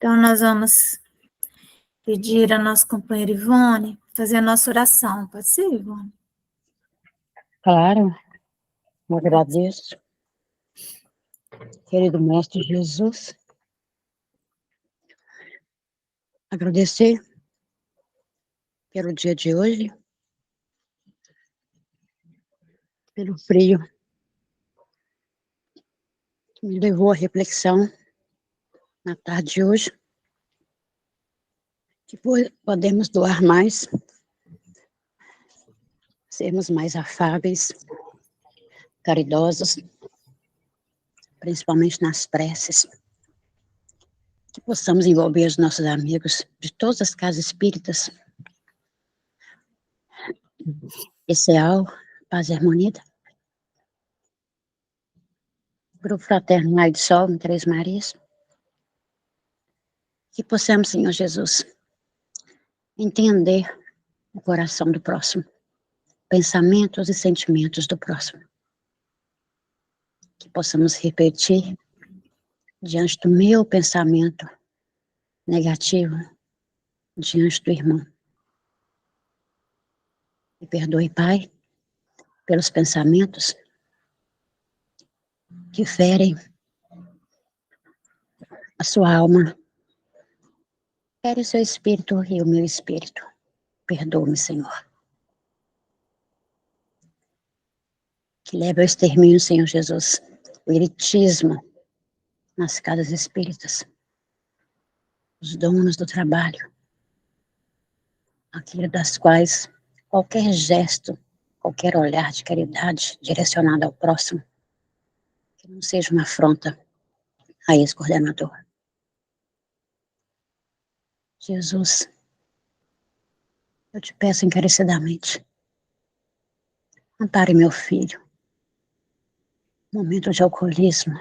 Então, nós vamos pedir a nossa companheira Ivone fazer a nossa oração. Pode ser, Ivone? Claro, eu agradeço, querido Mestre Jesus, agradecer pelo dia de hoje, pelo frio que me levou à reflexão na tarde de hoje, que podemos doar mais, sermos mais afáveis, caridosos, principalmente nas preces, que possamos envolver os nossos amigos de todas as casas espíritas, ECEAL, Paz e Harmonia, Grupo Fraterno Raio do Sol, em Três Marias, que possamos, Senhor Jesus, entender o coração do próximo, pensamentos e sentimentos do próximo, que possamos repetir diante do meu pensamento negativo, diante do irmão. Me perdoe, Pai, pelos pensamentos que ferem a sua alma, fere o seu espírito e o meu espírito. Perdoa-me, Senhor. Que leve ao extermínio, Senhor Jesus, o elitismo nas casas espíritas, os donos do trabalho, aquilo das quais qualquer gesto, qualquer olhar de caridade direcionado ao próximo, que não seja uma afronta a esse coordenador. Jesus, eu te peço encarecidamente, ampare meu filho, momento de alcoolismo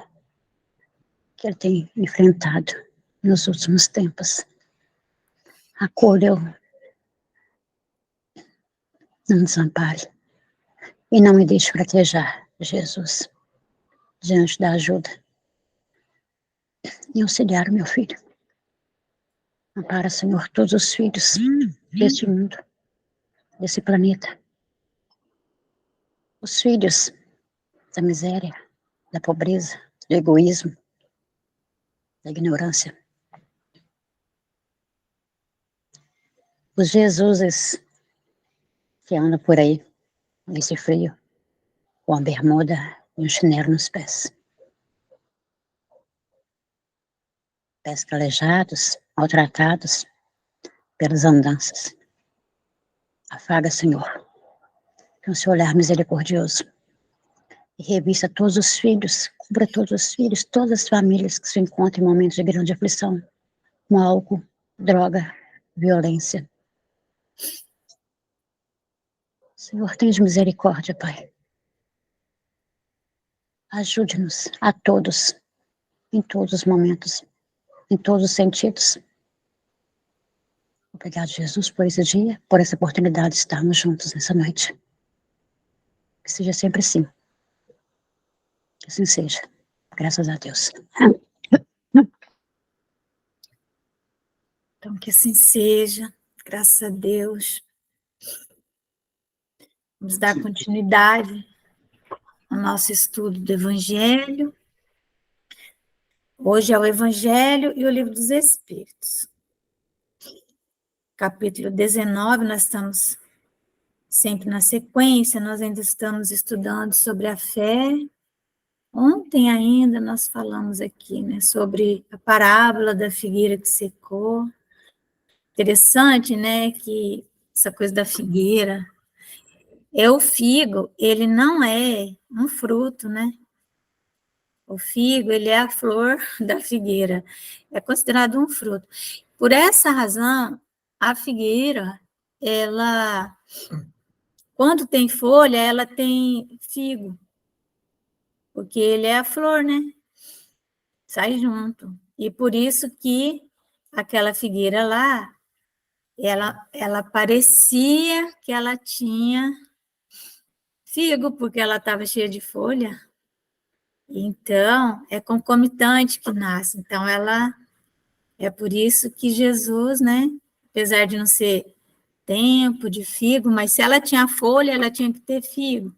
que ele tem enfrentado nos últimos tempos. Acolha-o, não desampare e não me deixe fraquejar, Jesus, diante da ajuda e auxiliar o meu filho. Ampara, Senhor, todos os filhos deste mundo, desse planeta. Os filhos da miséria, da pobreza, do egoísmo, da ignorância. Os Jesuses que andam por aí, nesse frio, com a bermuda e um chinelo nos pés. Pés calejados, maltratados pelas andanças. Afaga, Senhor, com seu olhar misericordioso. E revista todos os filhos, cubra todos os filhos, todas as famílias que se encontram em momentos de grande aflição, com álcool, droga, violência. Senhor, tenha misericórdia, Pai. Ajude-nos a todos, em todos os momentos, em todos os sentidos. Obrigado, Jesus, por esse dia, por essa oportunidade de estarmos juntos nessa noite. Que seja sempre assim. Que assim seja. Graças a Deus. Então, que assim seja. Graças a Deus. Vamos dar continuidade ao nosso estudo do Evangelho. Hoje é o Evangelho e o Livro dos Espíritos. Capítulo 19, nós estamos sempre na sequência, nós ainda estamos estudando sobre a fé. Ontem ainda nós falamos aqui, né, sobre a parábola da figueira que secou. Interessante, né, que essa coisa da figueira. O figo, ele não é um fruto, né? O figo, ele é a flor da figueira. É considerado um fruto. Por essa razão, a figueira, ela, quando tem folha, ela tem figo. Porque ele é a flor, né? Sai junto. E por isso que aquela figueira lá, ela parecia que ela tinha figo, porque ela estava cheia de folha. Então, é concomitante que nasce. Então, ela É por isso que Jesus, né, apesar de não ser tempo de figo, mas se ela tinha folha, ela tinha que ter figo.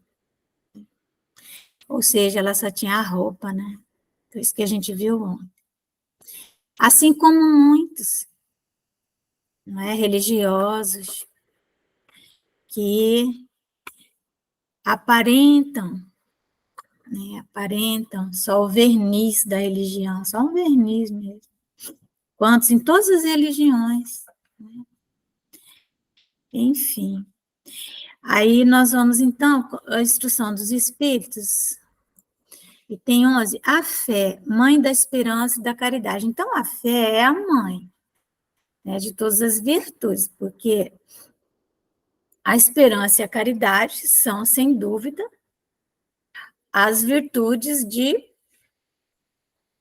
Ou seja, ela só tinha a roupa, né? Por isso que a gente viu ontem. Assim como muitos, não é, religiosos, que aparentam, né, aparentam só o verniz da religião, só um verniz mesmo. Quantos em todas as religiões, né? Enfim. Aí nós vamos, então, a instrução dos espíritos, e tem 11, a fé, mãe da esperança e da caridade. Então, a fé é a mãe, né, de todas as virtudes, porque a esperança e a caridade são, sem dúvida, as virtudes de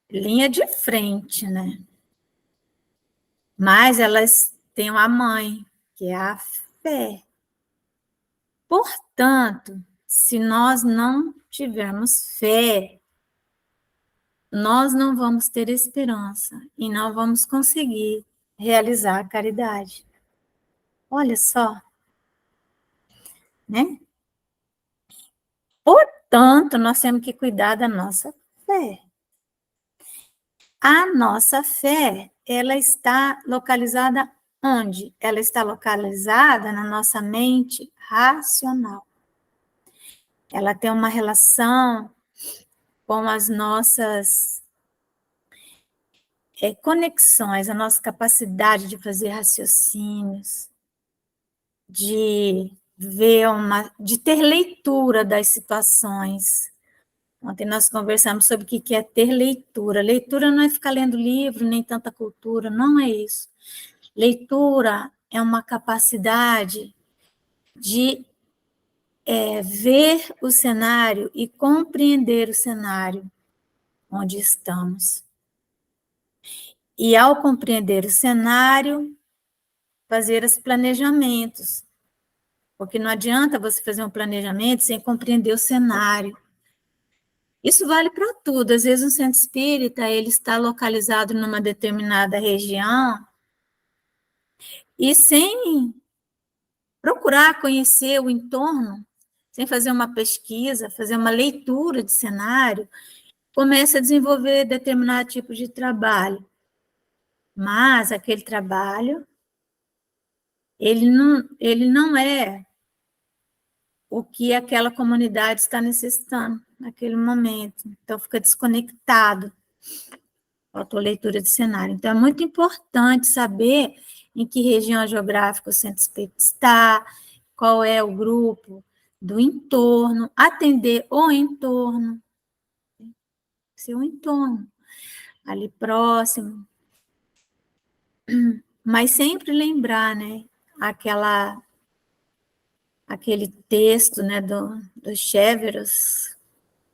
linha de frente, né? Mas elas têm uma mãe, que é a fé. Portanto, se nós não tivermos fé, nós não vamos ter esperança e não vamos conseguir realizar a caridade. Olha só, né? Portanto, nós temos que cuidar da nossa fé. A nossa fé, ela está localizada onde? Ela está localizada na nossa mente racional. Ela tem uma relação com as nossas conexões, a nossa capacidade de fazer raciocínios, de ver de ter leitura das situações. Ontem nós conversamos sobre o que é ter leitura. Leitura não é ficar lendo livro, nem tanta cultura, não é isso. Leitura é uma capacidade de ver o cenário e compreender o cenário onde estamos. E ao compreender o cenário, fazer os planejamentos. Porque não adianta você fazer um planejamento sem compreender o cenário. Isso vale para tudo. Às vezes, um centro espírita ele está localizado numa determinada região e sem procurar conhecer o entorno, sem fazer uma pesquisa, fazer uma leitura de cenário, começa a desenvolver determinado tipo de trabalho. Mas aquele trabalho, ele não é o que aquela comunidade está necessitando naquele momento. Então, fica desconectado. Faltou leitura de cenário. Então, é muito importante saber em que região geográfica o centro espírita está, qual é o grupo do entorno, atender o entorno, seu entorno, ali próximo. Mas sempre lembrar, né, aquele texto, né, do Chéveros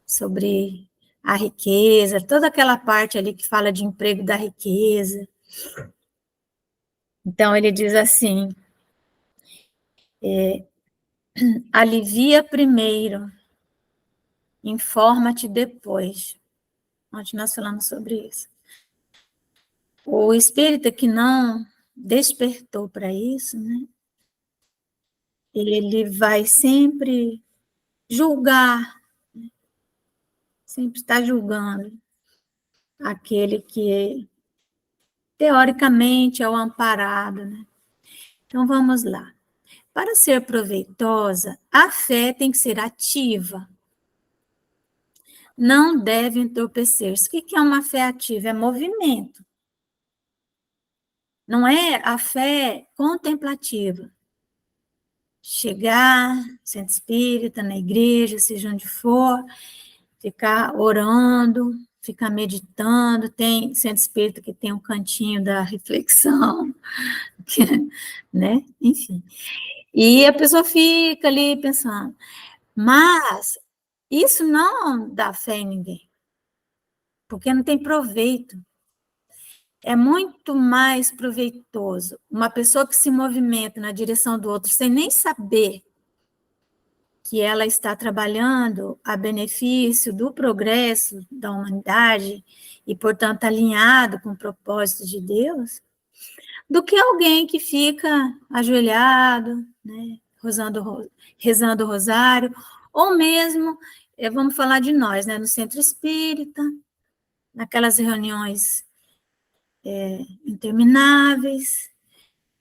sobre a riqueza, toda aquela parte ali que fala de emprego da riqueza. Então, ele diz assim, alivia primeiro, informa-te depois. Ontem nós falamos sobre isso. O espírita que não despertou para isso, né, ele vai sempre julgar, sempre está julgando aquele que teoricamente é o amparado, né? Então vamos lá. Para ser proveitosa, a fé tem que ser ativa. Não deve entorpecer-se. O que é uma fé ativa? É movimento. Não é a fé contemplativa. Chegar, centro espírita, na igreja, seja onde for, ficar orando, ficar meditando. Tem centro espírita que tem um cantinho da reflexão, né? Enfim. E a pessoa fica ali pensando. Mas isso não dá fé em ninguém, porque não tem proveito. É muito mais proveitoso uma pessoa que se movimenta na direção do outro sem nem saber que ela está trabalhando a benefício do progresso da humanidade e, portanto, alinhado com o propósito de Deus, do que alguém que fica ajoelhado, né, rezando o rosário, ou mesmo, vamos falar de nós, né, no centro espírita, naquelas reuniões intermináveis,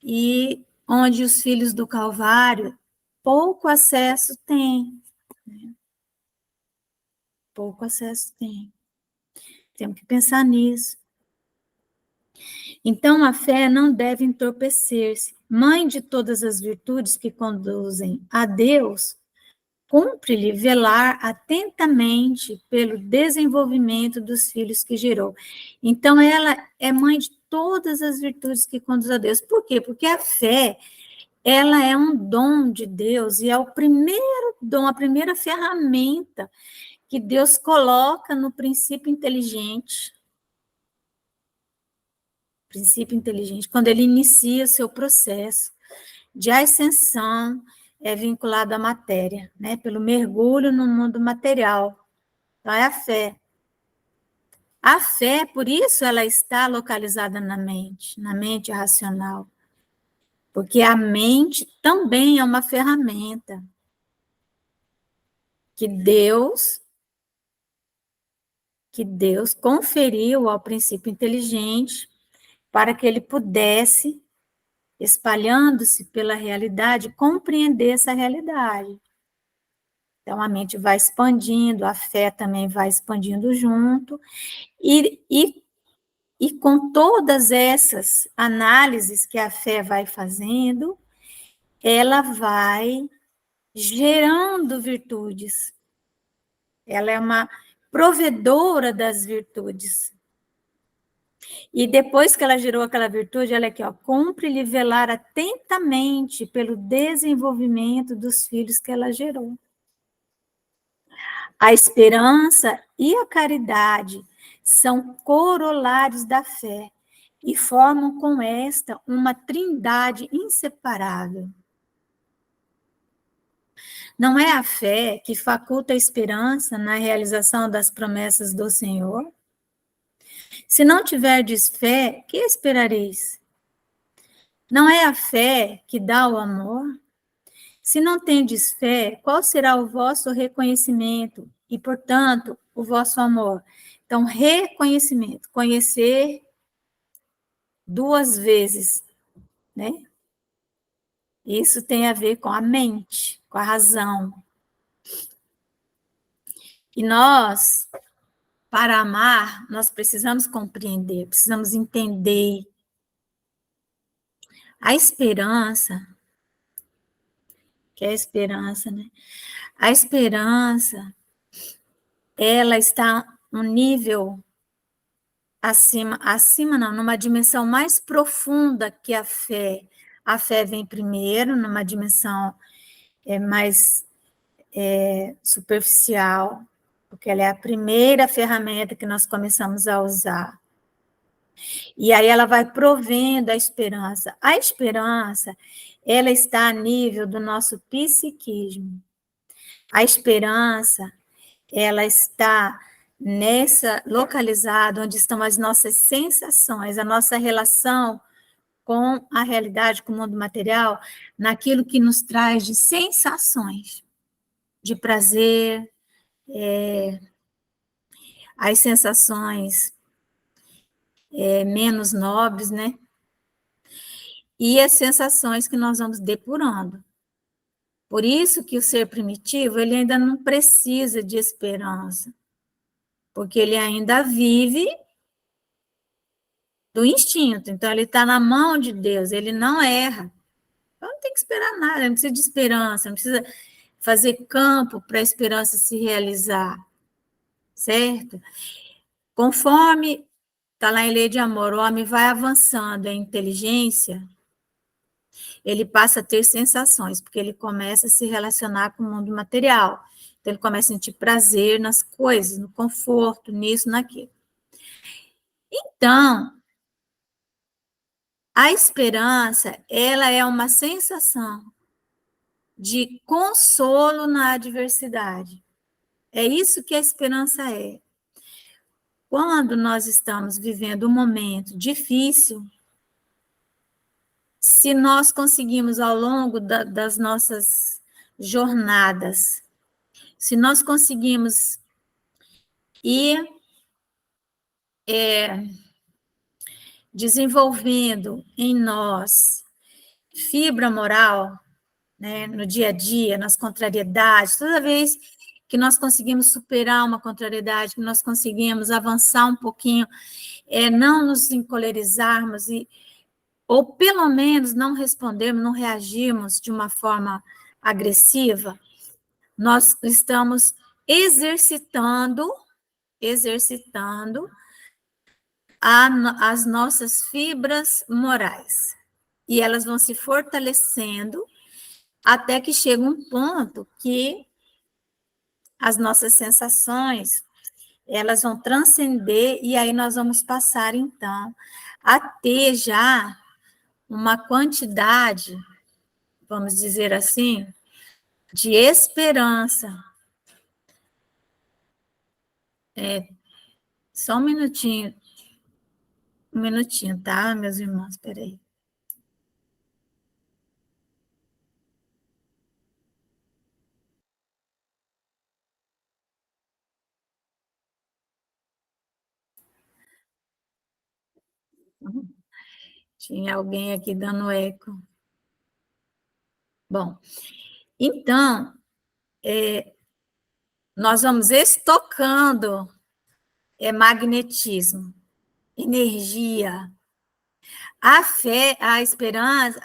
e onde os filhos do Calvário pouco acesso têm. Pouco acesso têm. Temos que pensar nisso. Então, a fé não deve entorpecer-se. Mãe de todas as virtudes que conduzem a Deus, cumpre-lhe velar atentamente pelo desenvolvimento dos filhos que gerou. Então, ela é mãe de todas as virtudes que conduzem a Deus. Por quê? Porque a fé, ela é um dom de Deus e é o primeiro dom, a primeira ferramenta que Deus coloca no princípio inteligente. Princípio inteligente, quando ele inicia seu processo de ascensão vinculado à matéria, né? Pelo mergulho no mundo material. Então, é a fé. A fé, por isso, ela está localizada na mente racional. Porque a mente também é uma ferramenta que Deus conferiu ao princípio inteligente para que ele pudesse, espalhando-se pela realidade, compreender essa realidade. Então, a mente vai expandindo, a fé também vai expandindo junto, e com todas essas análises que a fé vai fazendo, ela vai gerando virtudes. Ela é uma provedora das virtudes. E depois que ela gerou aquela virtude, ela aqui, ó, cumpre-lhe velar atentamente pelo desenvolvimento dos filhos que ela gerou. A esperança e a caridade são corolários da fé e formam com esta uma trindade inseparável. Não é a fé que faculta a esperança na realização das promessas do Senhor? Se não tiverdes fé, que esperareis? Não é a fé que dá o amor? Se não tendes fé, qual será o vosso reconhecimento e, portanto, o vosso amor? Então, reconhecimento, conhecer duas vezes, né? Isso tem a ver com a mente, com a razão. E nós, para amar, nós precisamos compreender, precisamos entender. A esperança, que é a esperança, né? A esperança, ela está um nível acima não, numa dimensão mais profunda que a fé. A fé vem primeiro, numa dimensão mais superficial, porque ela é a primeira ferramenta que nós começamos a usar. E aí ela vai provendo a esperança. A esperança, ela está a nível do nosso psiquismo. A esperança, ela está localizada onde estão as nossas sensações, a nossa relação com a realidade, com o mundo material, naquilo que nos traz de sensações, de prazer, as sensações menos nobres, né? E as sensações que nós vamos depurando. Por isso que o ser primitivo, ele ainda não precisa de esperança, porque ele ainda vive do instinto, então ele está na mão de Deus, ele não erra. Então não tem que esperar nada, não precisa de esperança, não precisa fazer campo para a esperança se realizar, certo? Conforme está lá em Lei de Amor, o homem vai avançando em inteligência, ele passa a ter sensações, porque ele começa a se relacionar com o mundo material. Então, ele começa a sentir prazer nas coisas, no conforto, nisso, naquilo. Então, a esperança, ela é uma sensação. de consolo na adversidade. É isso que a esperança é. Quando nós estamos vivendo um momento difícil, se nós conseguimos, ao longo das nossas jornadas, se nós conseguimos ir desenvolvendo em nós fibra moral, né, no dia a dia, nas contrariedades, toda vez que nós conseguimos superar uma contrariedade, que nós conseguimos avançar um pouquinho, não nos encolerizarmos, ou pelo menos não respondermos, não reagirmos de uma forma agressiva, nós estamos exercitando as nossas fibras morais. E elas vão se fortalecendo até que chega um ponto que as nossas sensações, elas vão transcender, e aí nós vamos passar, então, a ter já uma quantidade, vamos dizer assim, de esperança. Só um minutinho, tá, meus irmãos? Espera aí. Tinha alguém aqui dando eco. Bom, então, nós vamos estocando magnetismo, energia. A fé, a esperança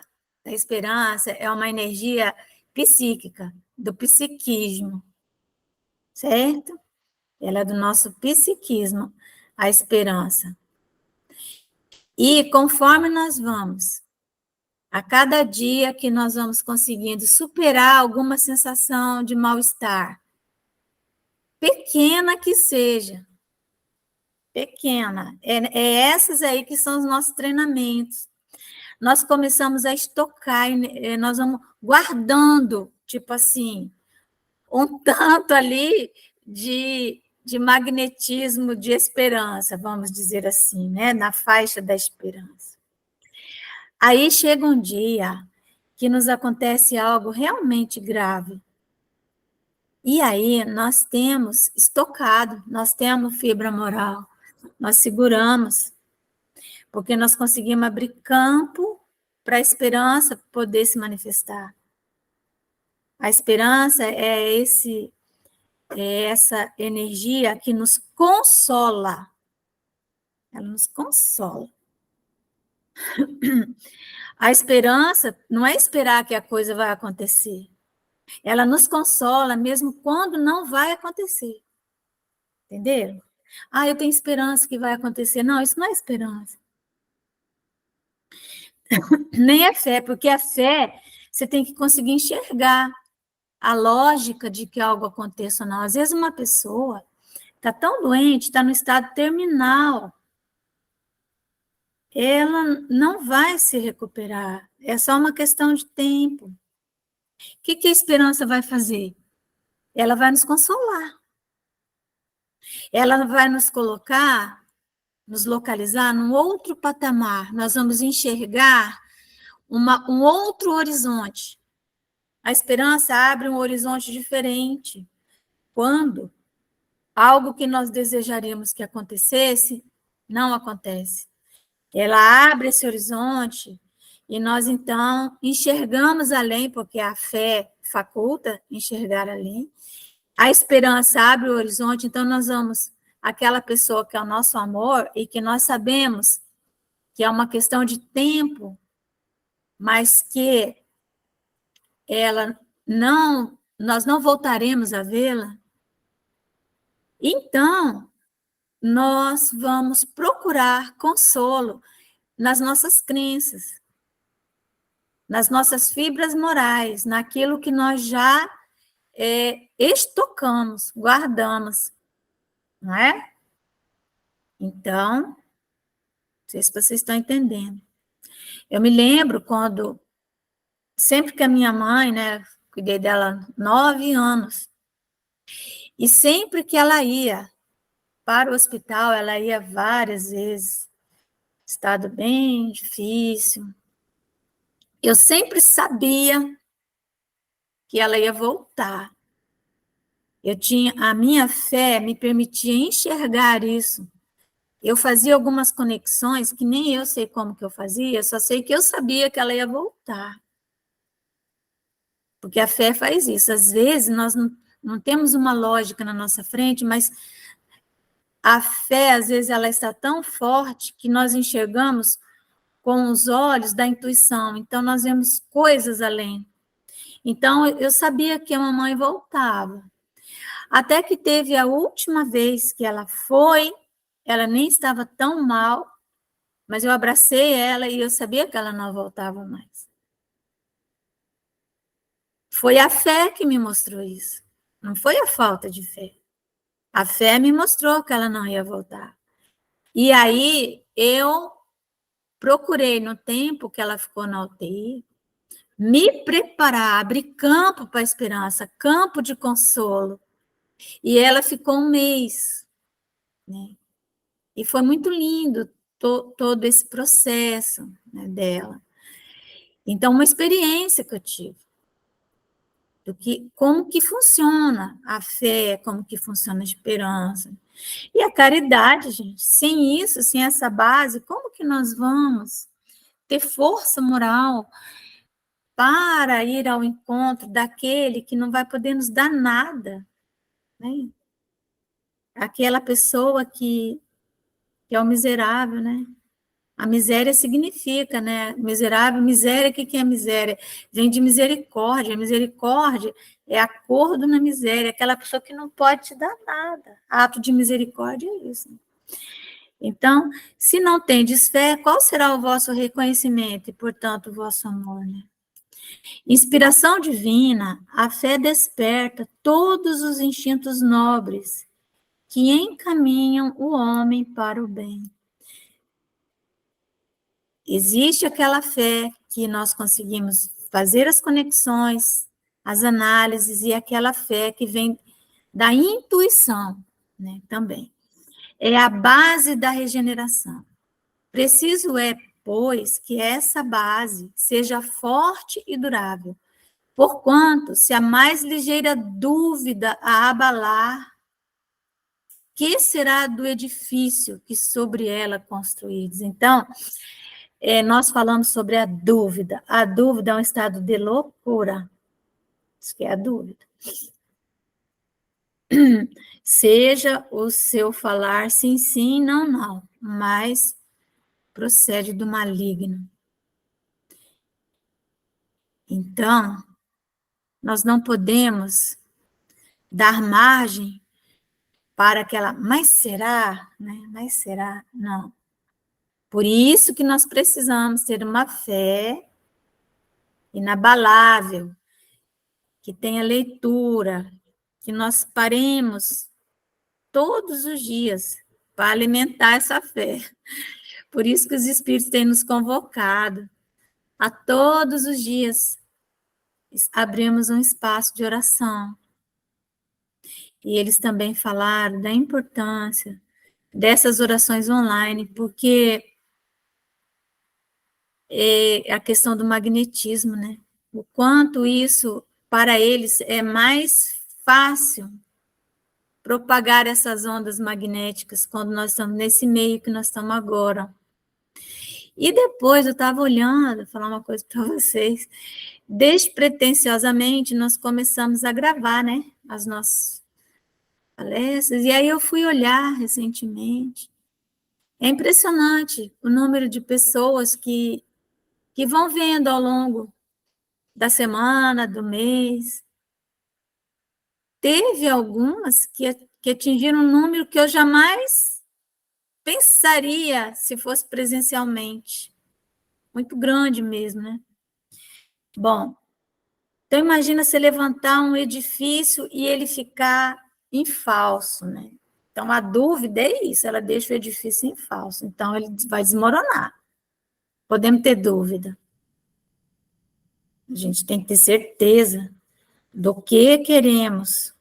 é uma energia psíquica, do psiquismo, certo? Ela é do nosso psiquismo, a esperança. E conforme nós vamos, a cada dia que nós vamos conseguindo superar alguma sensação de mal-estar, pequena que seja, pequena, essas aí que são os nossos treinamentos. Nós começamos a estocar, nós vamos guardando, tipo assim, um tanto ali de magnetismo de esperança, vamos dizer assim, né? Na faixa da esperança. Aí chega um dia que nos acontece algo realmente grave. E aí nós temos estocado, nós temos fibra moral, nós seguramos, porque nós conseguimos abrir campo para a esperança poder se manifestar. A esperança é essa energia que nos consola. Ela nos consola. A esperança não é esperar que a coisa vai acontecer. Ela nos consola mesmo quando não vai acontecer. Entenderam? Eu tenho esperança que vai acontecer. Não, isso não é esperança. Nem é fé, porque a fé você tem que conseguir enxergar a lógica de que algo aconteça ou não. Às vezes uma pessoa está tão doente, está no estado terminal, ela não vai se recuperar. É só uma questão de tempo. O que a esperança vai fazer? Ela vai nos consolar. Ela vai nos colocar, nos localizar num outro patamar. Nós vamos enxergar um outro horizonte. A esperança abre um horizonte diferente. Quando algo que nós desejaríamos que acontecesse, não acontece. Ela abre esse horizonte e nós, então, enxergamos além, porque a fé faculta enxergar além. A esperança abre o horizonte, então nós vamos, aquela pessoa que é o nosso amor e que nós sabemos que é uma questão de tempo, mas que nós não voltaremos a vê-la. Então, nós vamos procurar consolo nas nossas crenças, nas nossas fibras morais, naquilo que nós já estocamos, guardamos, não é? Então, não sei se vocês estão entendendo. Eu me lembro quando, sempre que a minha mãe, né, Cuidei dela 9 anos. E sempre que ela ia para o hospital, ela ia várias vezes, estado bem difícil. Eu sempre sabia que ela ia voltar. A minha fé me permitia enxergar isso. Eu fazia algumas conexões que nem eu sei como que eu fazia, só sei que eu sabia que ela ia voltar. Porque a fé faz isso. Às vezes nós não temos uma lógica na nossa frente, mas a fé, às vezes, ela está tão forte que nós enxergamos com os olhos da intuição. Então, nós vemos coisas além. Então, eu sabia que a mamãe voltava. Até que teve a última vez que ela foi, ela nem estava tão mal, mas eu abracei ela e eu sabia que ela não voltava mais. Foi a fé que me mostrou isso. Não foi a falta de fé. A fé me mostrou que ela não ia voltar. E aí, eu procurei, no tempo que ela ficou na UTI, me preparar, abrir campo para a esperança, campo de consolo. E ela ficou 1 mês, né? E foi muito lindo todo esse processo, né, dela. Então, uma experiência que eu tive. Como que funciona a fé, como que funciona a esperança. E a caridade, gente. Sem isso, sem essa base, como que nós vamos ter força moral para ir ao encontro daquele que não vai poder nos dar nada, né? Aquela pessoa que é o miserável, né? A miséria significa, né? Miserável, miséria, o que é miséria? Vem de misericórdia. A misericórdia é acordo na miséria, aquela pessoa que não pode te dar nada. Ato de misericórdia é isso. Então, se não tendes fé, qual será o vosso reconhecimento e, portanto, o vosso amor, né? Inspiração divina, a fé desperta todos os instintos nobres que encaminham o homem para o bem. Existe aquela fé que nós conseguimos fazer as conexões, as análises, e aquela fé que vem da intuição, né, também. É a base da regeneração. Preciso é, pois, que essa base seja forte e durável, porquanto, se a mais ligeira dúvida a abalar, que será do edifício que sobre ela construídes? Então, nós falamos sobre a dúvida. A dúvida é um estado de loucura. Isso que é a dúvida. Seja o seu falar sim, sim, não, não, mas procede do maligno. Então, nós não podemos dar margem para aquela, mas será, né? Mas será? Não. Por isso que nós precisamos ter uma fé inabalável, que tenha leitura, que nós paremos todos os dias para alimentar essa fé. Por isso que os Espíritos têm nos convocado a todos os dias abrirmos um espaço de oração. E eles também falaram da importância dessas orações online, porque é a questão do magnetismo, né? O quanto isso, para eles, é mais fácil propagar essas ondas magnéticas quando nós estamos nesse meio que nós estamos agora. E depois eu estava olhando, vou falar uma coisa para vocês, despretensiosamente nós começamos a gravar, né, as nossas palestras, e aí eu fui olhar recentemente. É impressionante o número de pessoas que vão vendo ao longo da semana, do mês. Teve algumas que atingiram um número que eu jamais pensaria se fosse presencialmente. Muito grande mesmo, né? Bom, então imagina você levantar um edifício e ele ficar em falso, né? Então a dúvida é isso, ela deixa o edifício em falso, então ele vai desmoronar. Podemos ter dúvida. A gente tem que ter certeza do que queremos,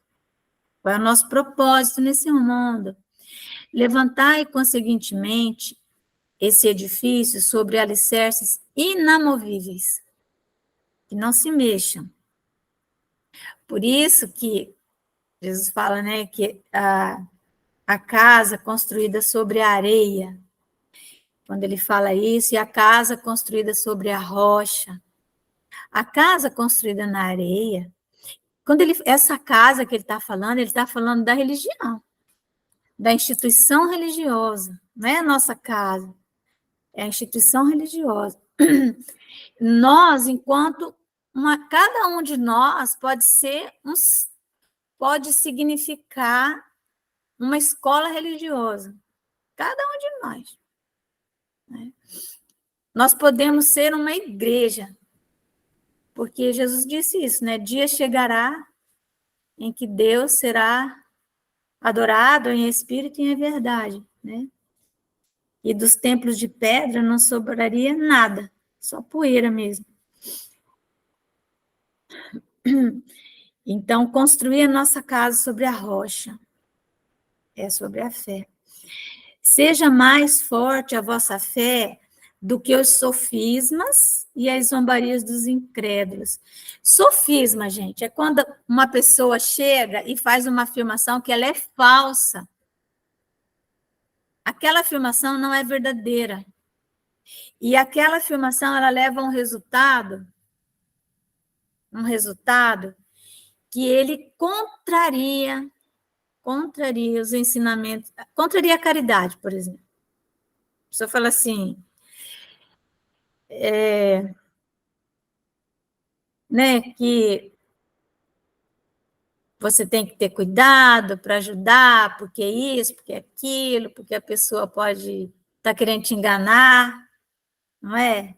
qual é o nosso propósito nesse mundo. Levantai, conseguintemente, esse edifício sobre alicerces inamovíveis, que não se mexam. Por isso que Jesus fala, né, que a casa construída sobre a areia, quando ele fala isso, e a casa construída sobre a rocha. A casa construída na areia, essa casa que ele está falando da religião, da instituição religiosa, não é a nossa casa, é a instituição religiosa. Nós, enquanto cada um de nós pode significar uma escola religiosa, cada um de nós. Né? Nós podemos ser uma igreja, porque Jesus disse isso, né? Dia chegará em que Deus será adorado em espírito e em verdade, né? E dos templos de pedra não sobraria nada, só poeira mesmo. Então, construir a nossa casa sobre a rocha, é sobre a fé. Seja mais forte a vossa fé do que os sofismas e as zombarias dos incrédulos. Sofisma, gente, é quando uma pessoa chega e faz uma afirmação que ela é falsa. Aquela afirmação não é verdadeira. E aquela afirmação, ela leva a um resultado que ele contraria os ensinamentos, contraria a caridade, por exemplo. A pessoa fala assim, né, que você tem que ter cuidado para ajudar, porque isso, porque aquilo, porque a pessoa pode estar querendo te enganar, não é?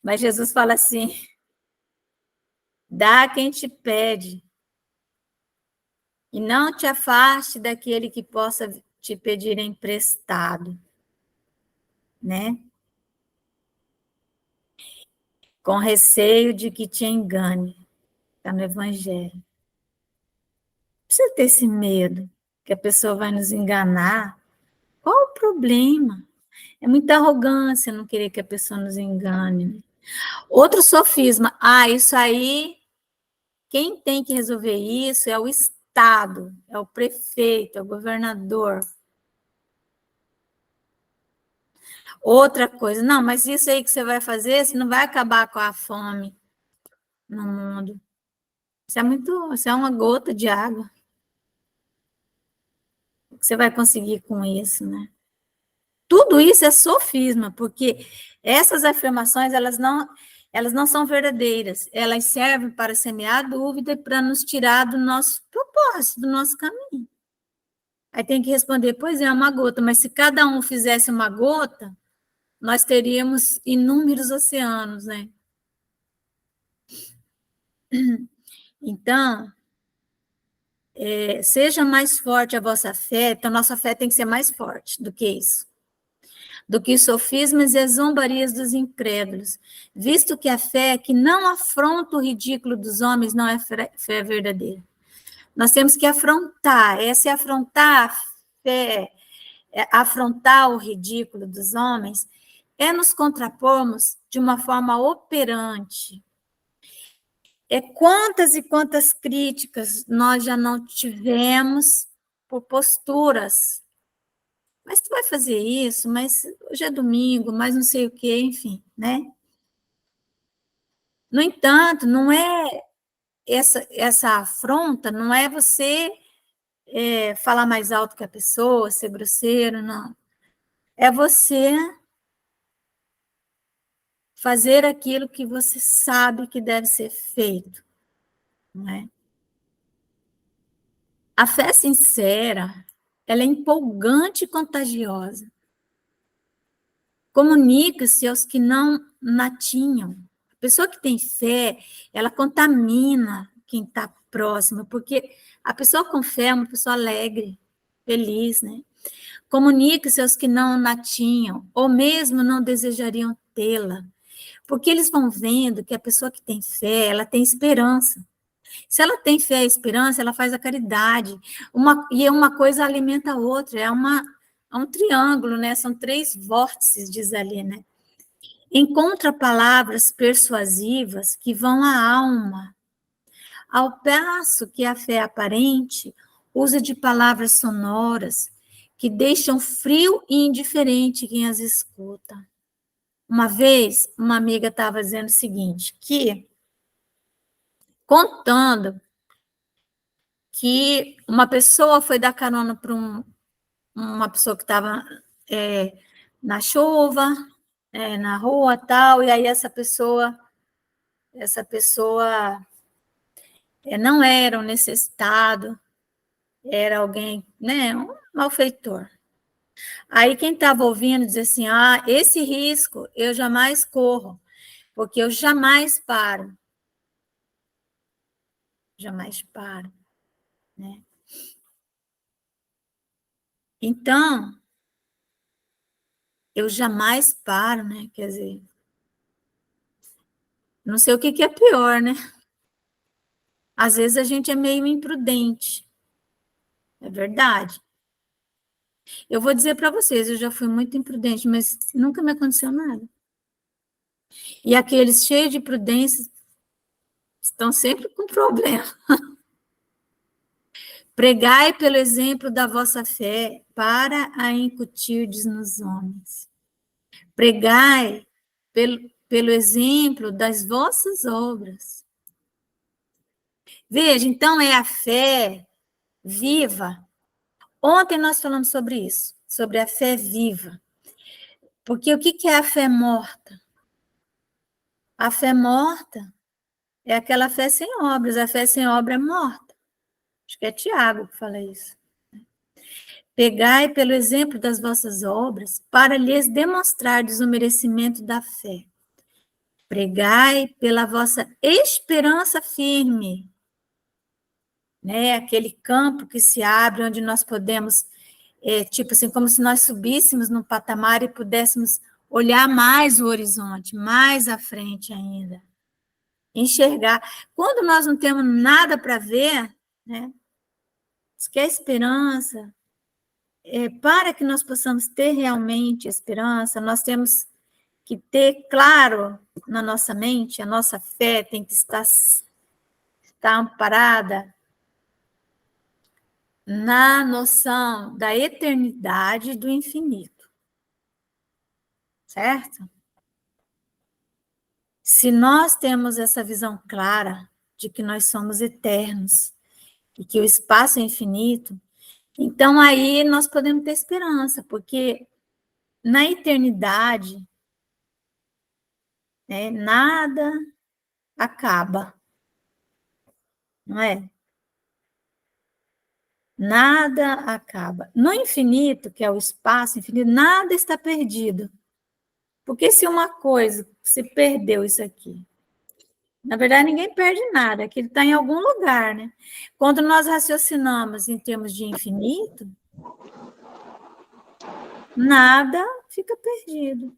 Mas Jesus fala assim, dá quem te pede, e não te afaste daquele que possa te pedir emprestado, né? Com receio de que te engane, está no Evangelho. Não precisa ter esse medo, que a pessoa vai nos enganar. Qual o problema? É muita arrogância não querer que a pessoa nos engane. Né? Outro sofisma, isso aí, quem tem que resolver isso é o Estado, é o prefeito, é o governador. Outra coisa, não, mas isso aí que você vai fazer, você não vai acabar com a fome no mundo. Isso é uma gota de água. O que você vai conseguir com isso, né? Tudo isso é sofisma, porque essas afirmações, elas não são verdadeiras. Elas servem para semear dúvida e para nos tirar do nosso propósito, do nosso caminho. Aí tem que responder, pois é uma gota, mas se cada um fizesse uma gota, nós teríamos inúmeros oceanos, né? Então, seja mais forte a vossa fé, então nossa fé tem que ser mais forte do que isso. Do que os sofismas e as zombarias dos incrédulos, visto que a fé que não afronta o ridículo dos homens não é fé verdadeira. Nós temos que afrontar, se afrontar a fé, afrontar o ridículo dos homens, é nos contrapormos de uma forma operante. Quantas e quantas críticas nós já não tivemos por posturas. Mas tu vai fazer isso, mas hoje é domingo, mas não sei o quê, enfim, né? No entanto, não é essa afronta, não é você falar mais alto que a pessoa, ser grosseiro, não. É você fazer aquilo que você sabe que deve ser feito, não é? A fé sincera, ela é empolgante e contagiosa. Comunica-se aos que não na tinham. A pessoa que tem fé, ela contamina quem está próximo, porque a pessoa com fé é uma pessoa alegre, feliz, né? Comunica-se aos que não na tinham, ou mesmo não desejariam tê-la. Porque eles vão vendo que a pessoa que tem fé, ela tem esperança. Se ela tem fé e esperança, ela faz a caridade. E uma coisa alimenta a outra, é um triângulo, né? São 3 vórtices, diz ali, né? Encontra palavras persuasivas que vão à alma, ao passo que a fé aparente usa de palavras sonoras que deixam frio e indiferente quem as escuta. Uma vez, uma amiga estava dizendo o seguinte, que contando que uma pessoa foi dar carona para uma pessoa que estava na chuva, na rua tal, e aí essa pessoa não era um necessitado, era alguém, né, um malfeitor. Aí quem estava ouvindo dizia assim, esse risco eu jamais corro, porque eu jamais paro, né? Então, eu jamais paro, né? Quer dizer, não sei o que é pior, né? Às vezes a gente é meio imprudente, é verdade. Eu vou dizer para vocês, eu já fui muito imprudente, mas nunca me aconteceu nada. E aqueles cheios de prudência estão sempre com problema. Pregai pelo exemplo da vossa fé para a incutirdes nos homens. Pregai pelo exemplo das vossas obras. Veja, então é a fé viva. Ontem nós falamos sobre isso, sobre a fé viva. Porque o que é a fé morta? A fé morta é aquela fé sem obras. A fé sem obra é morta. Acho que é Tiago que fala isso. Pegai pelo exemplo das vossas obras para lhes demonstrardes o merecimento da fé. Pregai pela vossa esperança firme, né? Aquele campo que se abre onde nós podemos, tipo assim, como se nós subíssemos num patamar e pudéssemos olhar mais o horizonte, mais à frente ainda, enxergar. Quando nós não temos nada para ver, né? Isso que é esperança. Para que nós possamos ter realmente esperança, nós temos que ter claro na nossa mente, a nossa fé tem que estar amparada na noção da eternidade e do infinito. Certo? Se nós temos essa visão clara de que nós somos eternos e que o espaço é infinito, então aí nós podemos ter esperança, porque na eternidade, né, nada acaba, não é? Nada acaba. No infinito, que é o espaço infinito, nada está perdido. Porque se uma coisa se perdeu isso aqui, na verdade ninguém perde nada, aquilo está em algum lugar, né? Quando nós raciocinamos em termos de infinito, nada fica perdido.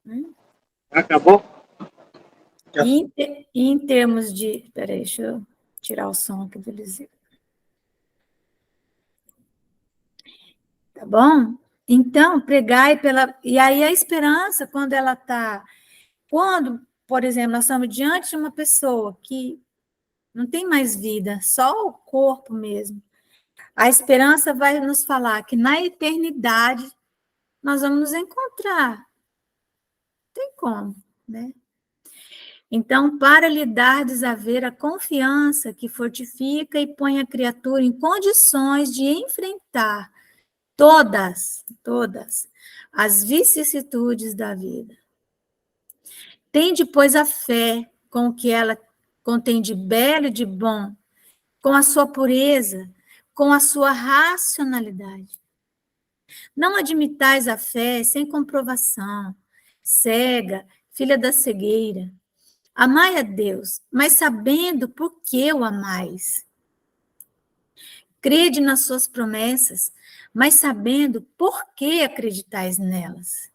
Né? Acabou? E em termos de... Espera aí, deixa eu tirar o som aqui do Eliseu. Tá bom? Então, pregai pela... E aí a esperança, quando ela está... Quando, por exemplo, nós estamos diante de uma pessoa que não tem mais vida, só o corpo mesmo, a esperança vai nos falar que na eternidade nós vamos nos encontrar. Não tem como, né? Então, para lhe dardes a ver a confiança que fortifica e põe a criatura em condições de enfrentar todas as vicissitudes da vida. Tende, pois, a fé com o que ela contém de belo e de bom, com a sua pureza, com a sua racionalidade. Não admitais a fé sem comprovação, cega, filha da cegueira. Amai a Deus, mas sabendo por que o amais. Crede nas suas promessas, mas sabendo por que acreditais nelas.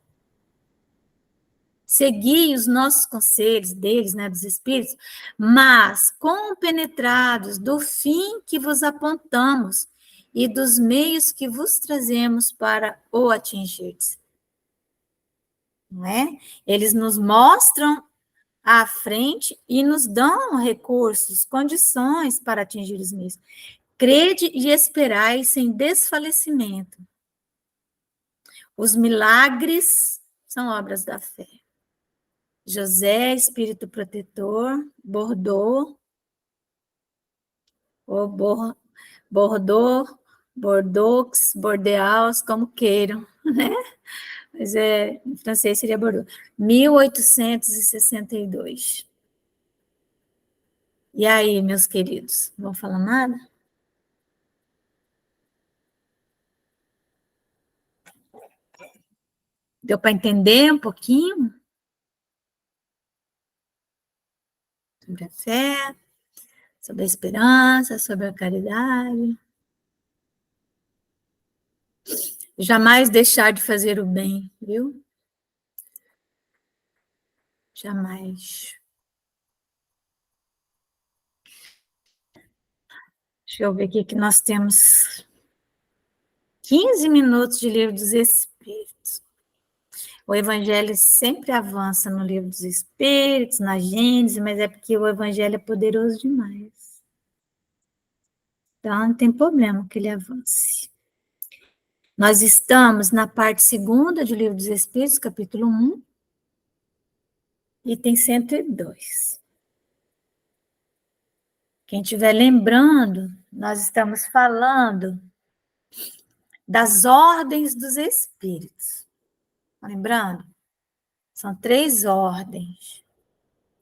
Segui os nossos conselhos deles, né, dos espíritos, mas compenetrados do fim que vos apontamos e dos meios que vos trazemos para o atingirdes. Não é? Eles nos mostram à frente e nos dão recursos, condições para atingir os meios. Crede e esperai sem desfalecimento. Os milagres são obras da fé. José, espírito protetor, Bordeaux, ou Bordeaux, Bordeaux, Bordeaux, como queiram, né? Mas em francês seria Bordeaux. 1862. E aí, meus queridos, não vão falar nada? Deu para entender um pouquinho? Sobre a fé, sobre a esperança, sobre a caridade. Jamais deixar de fazer o bem, viu? Jamais. Deixa eu ver aqui que nós temos 15 minutos de Livro dos Espíritos. O Evangelho sempre avança no Livro dos Espíritos, na Gênesis, mas é porque o Evangelho é poderoso demais. Então, não tem problema que ele avance. Nós estamos na parte segunda do Livro dos Espíritos, capítulo 1, item 102. Quem estiver lembrando, nós estamos falando das ordens dos Espíritos. Lembrando? São 3 ordens.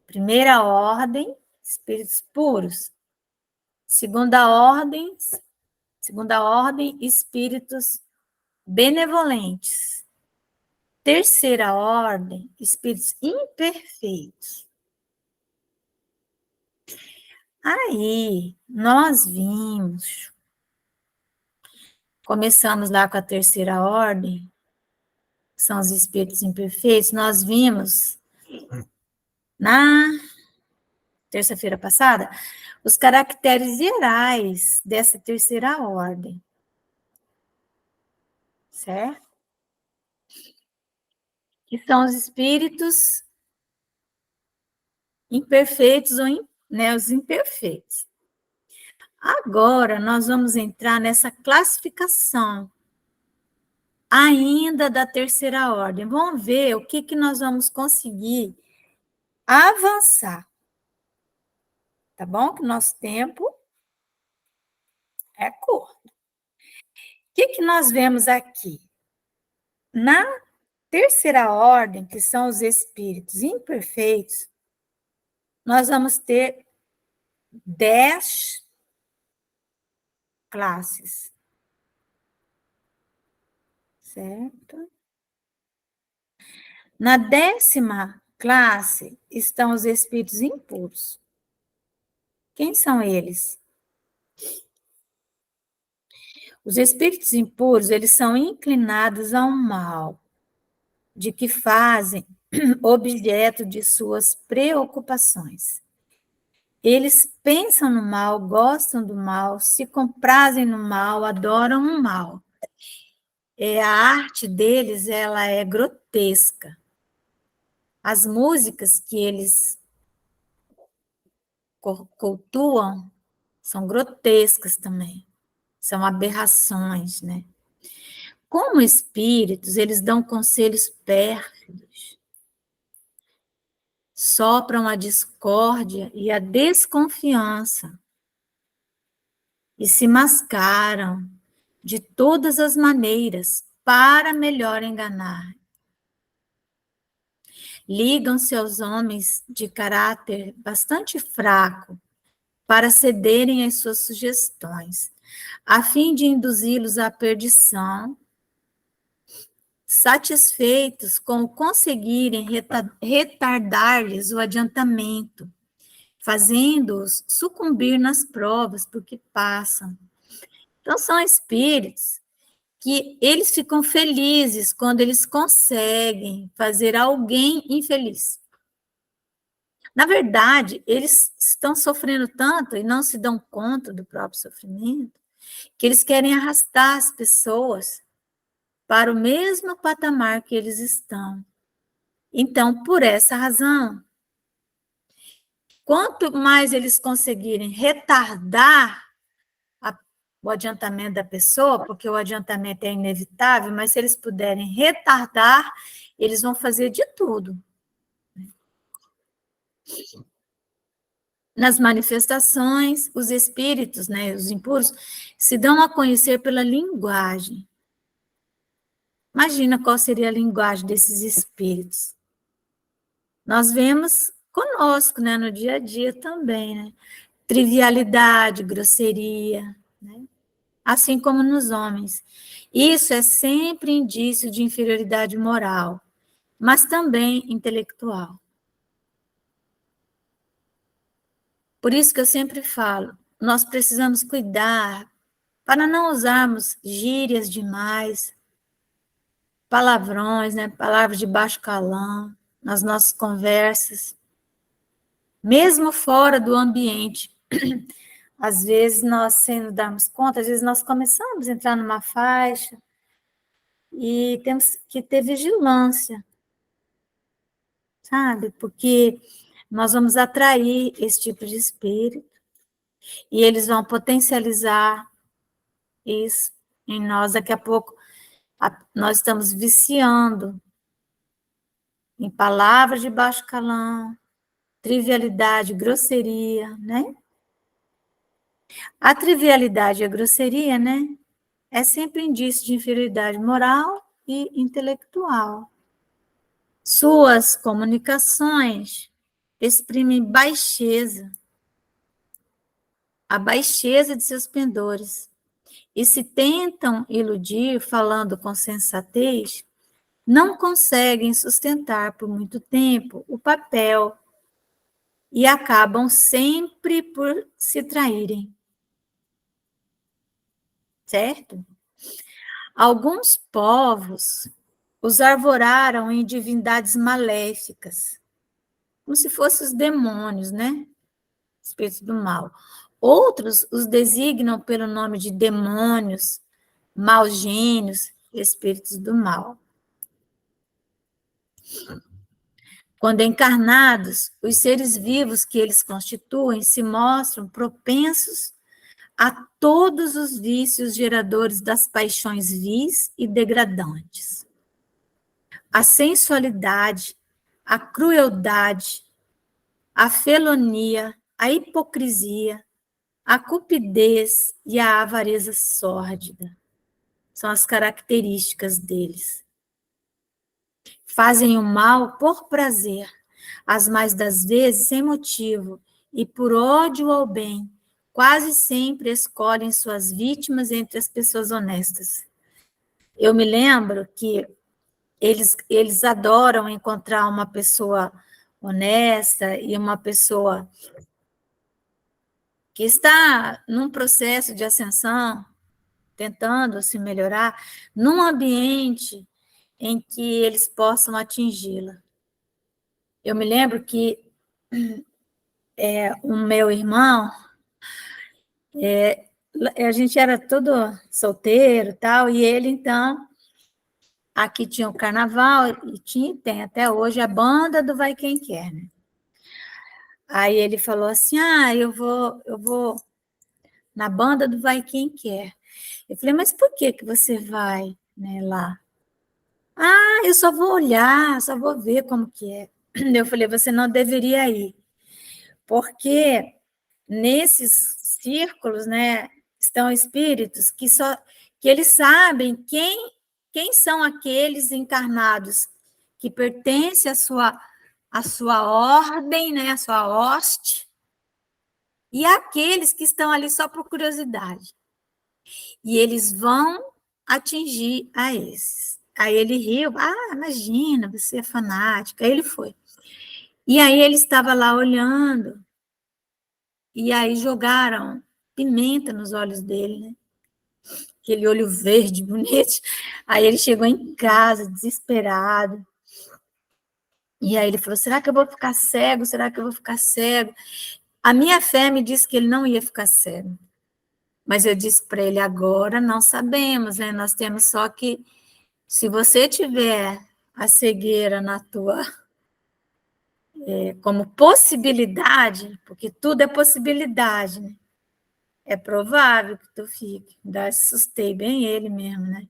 Primeira ordem, espíritos puros. Segunda ordem, espíritos benevolentes. Terceira ordem, espíritos imperfeitos. Aí, nós vimos, começamos lá com a terceira ordem, que são os espíritos imperfeitos, nós vimos na terça-feira passada os caracteres gerais dessa terceira ordem. Certo? Que são os espíritos imperfeitos ou os imperfeitos. Agora nós vamos entrar nessa classificação ainda da terceira ordem. Vamos ver o que nós vamos conseguir avançar. Tá bom? Que nosso tempo é curto. O que nós vemos aqui? Na terceira ordem, que são os espíritos imperfeitos, nós vamos ter 10 classes. Certo? Na 10ª classe estão os espíritos impuros. Quem são eles? Os espíritos impuros, eles são inclinados ao mal, de que fazem objeto de suas preocupações. Eles pensam no mal, gostam do mal, se comprazem no mal, adoram o mal. A arte deles, ela é grotesca. As músicas que eles cultuam são grotescas também. São aberrações, né? Como espíritos, eles dão conselhos pérfidos. Sopram a discórdia e a desconfiança. E se mascaram de todas as maneiras para melhor enganar. Ligam-se aos homens de caráter bastante fraco para cederem às suas sugestões, a fim de induzi-los à perdição, satisfeitos com conseguirem retardar-lhes o adiantamento, fazendo-os sucumbir nas provas por que passam. Então, são espíritos que eles ficam felizes quando eles conseguem fazer alguém infeliz. Na verdade, eles estão sofrendo tanto e não se dão conta do próprio sofrimento, que eles querem arrastar as pessoas para o mesmo patamar que eles estão. Então, por essa razão, quanto mais eles conseguirem retardar o adiantamento da pessoa, porque o adiantamento é inevitável, mas se eles puderem retardar, eles vão fazer de tudo. Nas manifestações, os espíritos, né, os impuros, se dão a conhecer pela linguagem. Imagina qual seria a linguagem desses espíritos. Nós vemos conosco, né, no dia a dia também, né? Trivialidade, grosseria, né? Assim como nos homens. Isso é sempre indício de inferioridade moral, mas também intelectual. Por isso que eu sempre falo, nós precisamos cuidar para não usarmos gírias demais, palavrões, né, palavras de baixo calão nas nossas conversas, mesmo fora do ambiente. Às vezes nós, sem nos darmos conta, às vezes nós começamos a entrar numa faixa e temos que ter vigilância, sabe? Porque nós vamos atrair esse tipo de espírito e eles vão potencializar isso em nós. Daqui a pouco nós estamos viciando em palavras de baixo calão, trivialidade, grosseria, né? A trivialidade e a grosseria, né? É sempre indício de inferioridade moral e intelectual. Suas comunicações exprimem baixeza, a baixeza de seus pendores. E se tentam iludir falando com sensatez, não conseguem sustentar por muito tempo o papel e acabam sempre por se traírem. Certo? Alguns povos os arvoraram em divindades maléficas, como se fossem os demônios, né? Espíritos do mal. Outros os designam pelo nome de demônios, maus gênios, espíritos do mal. Quando encarnados, os seres vivos que eles constituem se mostram propensos a todos os vícios geradores das paixões vis e degradantes. A sensualidade, a crueldade, a felonia, a hipocrisia, a cupidez e a avareza sórdida são as características deles. Fazem o mal por prazer, as mais das vezes sem motivo, e por ódio ao bem, quase sempre escolhem suas vítimas entre as pessoas honestas. Eu me lembro que eles adoram encontrar uma pessoa honesta e uma pessoa que está num processo de ascensão, tentando se melhorar, num ambiente em que eles possam atingi-la. Eu me lembro que o meu irmão, a gente era todo solteiro e tal, e ele, então, aqui tinha o carnaval, e tem até hoje a banda do Vai Quem Quer, né? Aí ele falou assim, eu vou na banda do Vai Quem Quer. Eu falei, mas por que você vai, né, lá? Eu só vou olhar, só vou ver como que é. Eu falei, você não deveria ir, porque nesses círculos, né, estão espíritos que eles sabem quem são aqueles encarnados que pertencem à sua ordem, né, à sua hoste, e aqueles que estão ali só por curiosidade. E eles vão atingir a esses. Aí ele riu, imagina, você é fanática. Aí ele foi. E aí ele estava lá olhando, e aí jogaram pimenta nos olhos dele, né? aquele olho verde bonito. Aí ele chegou em casa, desesperado. E aí ele falou, será que eu vou ficar cego? Será que eu vou ficar cego? A minha fé me disse que ele não ia ficar cego. Mas eu disse para ele, agora não sabemos, né? Nós temos só que, se você tiver a cegueira na tua, como possibilidade, porque tudo é possibilidade, né? É provável que tu fique. Assustei bem ele mesmo, né?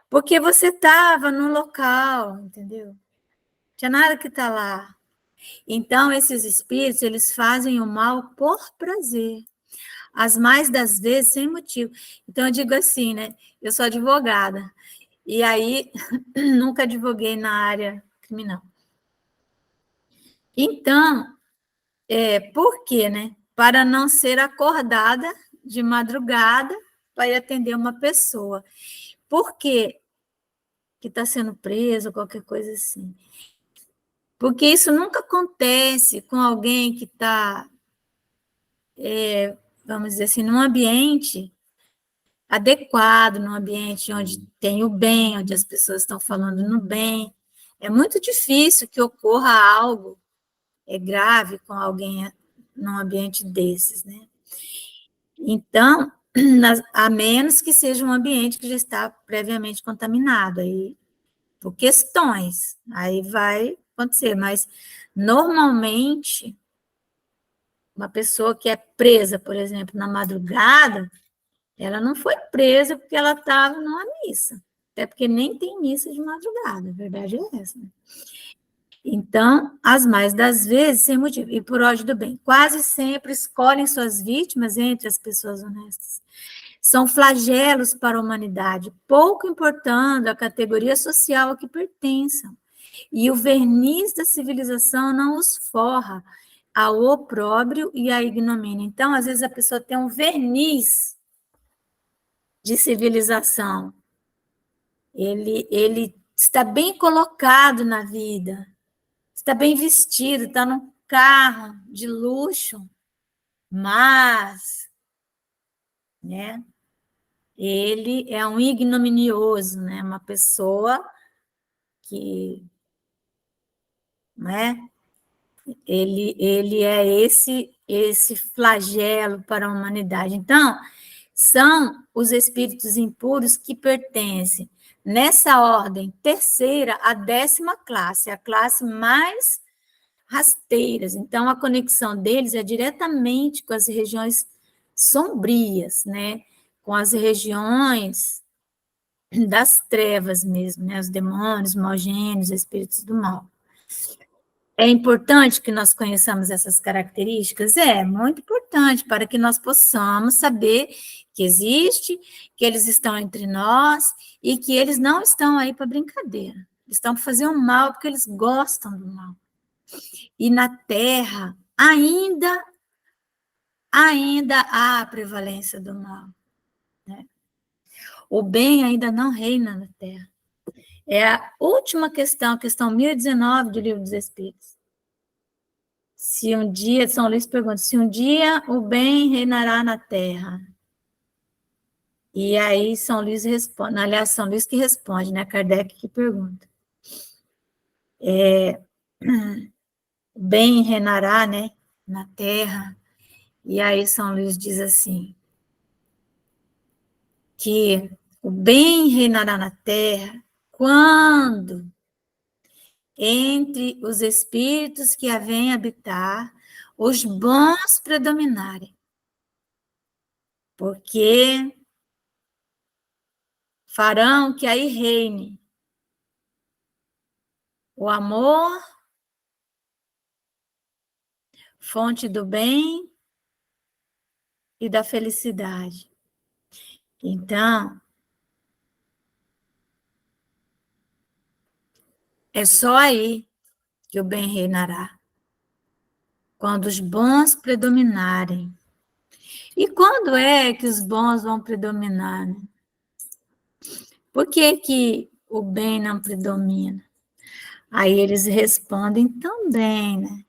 Porque você estava no local, entendeu? Não tinha nada que tá lá. Então, esses espíritos, eles fazem o mal por prazer. As mais das vezes, sem motivo. Então, eu digo assim, né? Eu sou advogada. E aí, nunca advoguei na área criminal. Então, por quê, né? Para não ser acordada de madrugada para ir atender uma pessoa. Por quê? Que está sendo preso, qualquer coisa assim. Porque isso nunca acontece com alguém que está, vamos dizer assim, num ambiente adequado, num ambiente onde tem o bem, onde as pessoas estão falando no bem. É muito difícil que ocorra algo grave com alguém num ambiente desses, né? Então, a menos que seja um ambiente que já está previamente contaminado, aí, por questões, aí vai acontecer, mas normalmente, uma pessoa que é presa, por exemplo, na madrugada, ela não foi presa porque ela estava numa missa, até porque nem tem missa de madrugada, a verdade é essa, né? Então, as mais das vezes, sem motivo, e por ódio do bem, quase sempre escolhem suas vítimas entre as pessoas honestas. São flagelos para a humanidade, pouco importando a categoria social a que pertençam. E o verniz da civilização não os forra ao opróbrio e à ignomínia. Então, às vezes, a pessoa tem um verniz de civilização. Ele está bem colocado na vida, está bem vestido, está num carro de luxo, mas, né, ele é um ignominioso, né, uma pessoa que, né, ele é esse flagelo para a humanidade. Então, são os espíritos impuros que pertencem, nessa ordem, terceira à 10ª classe, a classe mais rasteiras. Então, a conexão deles é diretamente com as regiões sombrias, né? Com as regiões das trevas mesmo, né? Os demônios, maus gênios, espíritos do mal. É importante que nós conheçamos essas características? É muito importante para que nós possamos saber que existe, que eles estão entre nós e que eles não estão aí para brincadeira. Eles estão para fazer o mal porque eles gostam do mal. E na Terra ainda há a prevalência do mal, né? O bem ainda não reina na Terra. É a última questão, a questão 1019 do Livro dos Espíritos. Se um dia, São Luís pergunta, se um dia o bem reinará na Terra? E aí São Luís responde, aliás, São Luís que responde, né? Kardec que pergunta. O bem reinará, né, na Terra? E aí São Luís diz assim, que o bem reinará na Terra quando entre os espíritos que a vêm habitar, os bons predominarem. Porque farão que aí reine o amor, fonte do bem e da felicidade. Então, é só aí que o bem reinará. Quando os bons predominarem. E quando é que os bons vão predominar, né? Por que que o bem não predomina? Aí eles respondem também, né?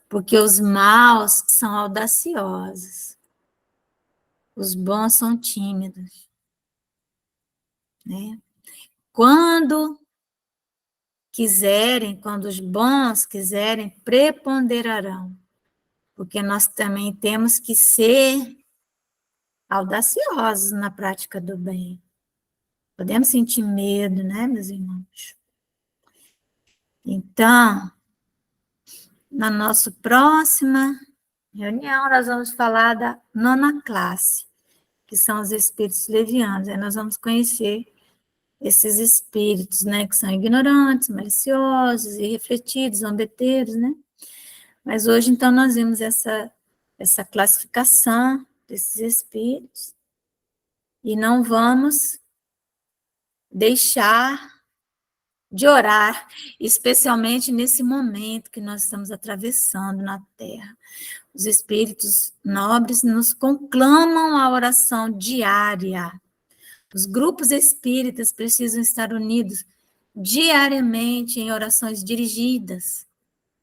Porque os maus são audaciosos, os bons são tímidos. né? Quando quiserem, quando os bons quiserem, preponderarão, porque nós também temos que ser audaciosos na prática do bem. Podemos sentir medo, né, meus irmãos? Então, na nossa próxima reunião, nós vamos falar da 9ª classe, que são os espíritos levianos. Aí nós vamos conhecer esses espíritos, né, que são ignorantes, maliciosos, irrefletidos, zombeteiros, né? Mas hoje, então, nós vimos essa classificação desses espíritos e não vamos deixar de orar, especialmente nesse momento que nós estamos atravessando na Terra. Os espíritos nobres nos conclamam a oração diária. Os grupos espíritas precisam estar unidos diariamente em orações dirigidas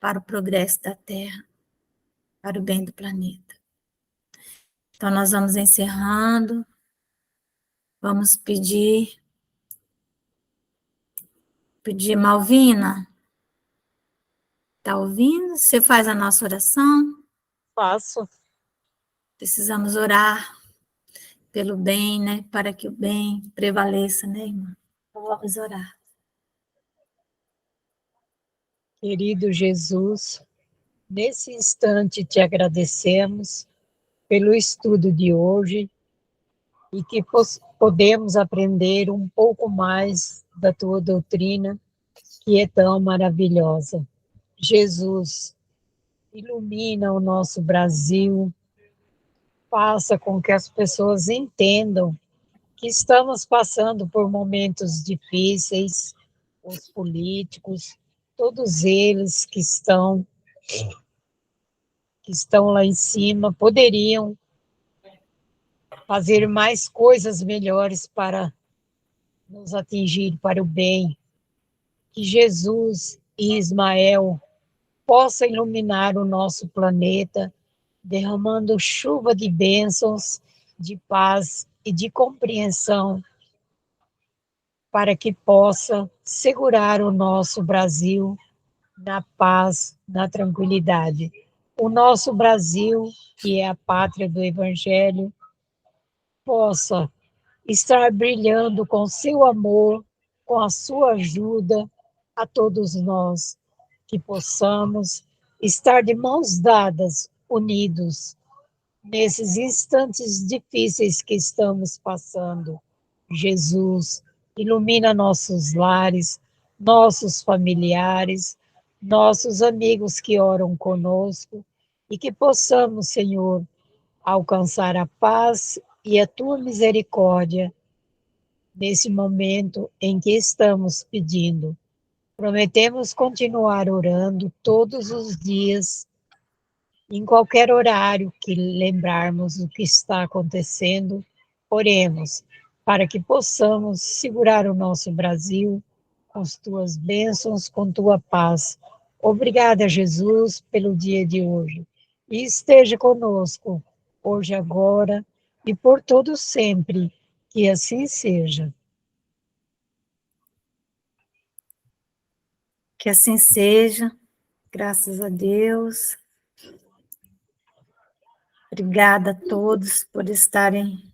para o progresso da Terra, para o bem do planeta. Então, nós vamos encerrando, vamos pedir Malvina, está ouvindo? Você faz a nossa oração? Faço. Precisamos orar pelo bem, né? Para que o bem prevaleça, né, irmã? Vamos orar. Querido Jesus, nesse instante te agradecemos pelo estudo de hoje e que podemos aprender um pouco mais da tua doutrina, que é tão maravilhosa. Jesus, ilumina o nosso Brasil, faça com que as pessoas entendam que estamos passando por momentos difíceis, os políticos, todos eles que estão lá em cima, poderiam fazer mais coisas melhores para nos atingir para o bem. Que Jesus e Ismael possam iluminar o nosso planeta, derramando chuva de bênçãos, de paz e de compreensão, para que possa segurar o nosso Brasil na paz, na tranquilidade. O nosso Brasil, que é a pátria do Evangelho, possa estar brilhando com seu amor, com a sua ajuda a todos nós, que possamos estar de mãos dadas, unidos, nesses instantes difíceis que estamos passando. Jesus, ilumina nossos lares, nossos familiares, nossos amigos que oram conosco, e que possamos, Senhor, alcançar a paz e a tua misericórdia nesse momento em que estamos pedindo. Prometemos continuar orando todos os dias, em qualquer horário que lembrarmos o que está acontecendo, oremos para que possamos segurar o nosso Brasil com as tuas bênçãos, com tua paz. Obrigada, Jesus, pelo dia de hoje. E esteja conosco, hoje, agora e por todo sempre. Que assim seja. Que assim seja, graças a Deus. Obrigada a todos por estarem